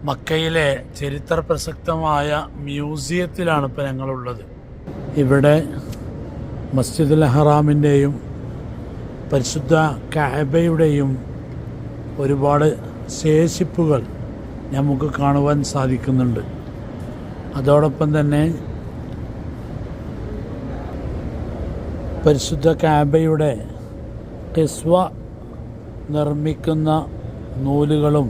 മക്കയിലെ ചരിത്ര പ്രസക്തമായ മ്യൂസിയത്തിലാണ് ഇപ്പോൾ ഞങ്ങളുള്ളത്. ഇവിടെ മസ്ജിദുൽ ഹറാമിൻ്റെയും പരിശുദ്ധ കഅബയുടെയും ഒരുപാട് ശേഷിപ്പുകൾ നമുക്ക് കാണുവാൻ സാധിക്കുന്നുണ്ട്. അതോടൊപ്പം തന്നെ പരിശുദ്ധ കഅബയുടെ ഖിസ്വ നിർമ്മിക്കുന്ന നൂലുകളും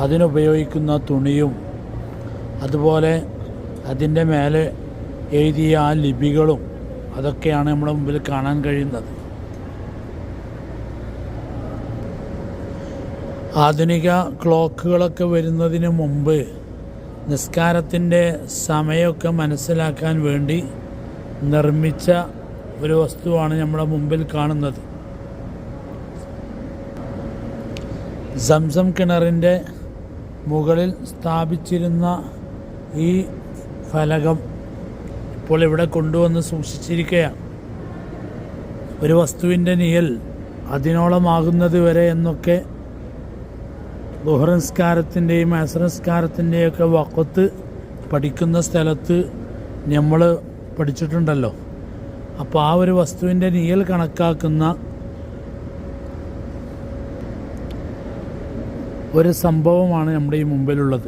അതിനുപയോഗിക്കുന്ന തുണിയും അതുപോലെ അതിൻ്റെ മേലെ എഴുതിയ ആ ലിപികളും അതൊക്കെയാണ് നമ്മുടെ മുമ്പിൽ കാണാൻ കഴിയുന്നത്. ആധുനിക ക്ലോക്കുകളൊക്കെ വരുന്നതിന് മുമ്പ് നിസ്കാരത്തിൻ്റെ സമയമൊക്കെ മനസ്സിലാക്കാൻ വേണ്ടി നിർമ്മിച്ച ഒരു വസ്തുവാണ് നമ്മുടെ മുമ്പിൽ കാണുന്നത്. സംസം കിണറിൻ്റെ മുകളിൽ സ്ഥാപിച്ചിരുന്ന ഈ ഫലകം ഇപ്പോൾ ഇവിടെ കൊണ്ടുവന്ന് സൂക്ഷിച്ചിരിക്കുകയാണ്. ഒരു വസ്തുവിൻ്റെ നിഴൽ അതിനോളമാകുന്നത് വരെ എന്നൊക്കെ ദുഹർ നിസ്കാരത്തിൻ്റെയും അസ്ർ നിസ്കാരത്തിൻ്റെയും ഒക്കെ വഖത്ത് പഠിക്കുന്ന സ്ഥലത്ത് നമ്മൾ പഠിച്ചിട്ടുണ്ടല്ലോ. അപ്പോൾ ആ ഒരു വസ്തുവിൻ്റെ നിഴൽ കണക്കാക്കുന്ന ഒരു സംഭവമാണ് നമ്മുടെ ഈ മുമ്പിലുള്ളത്.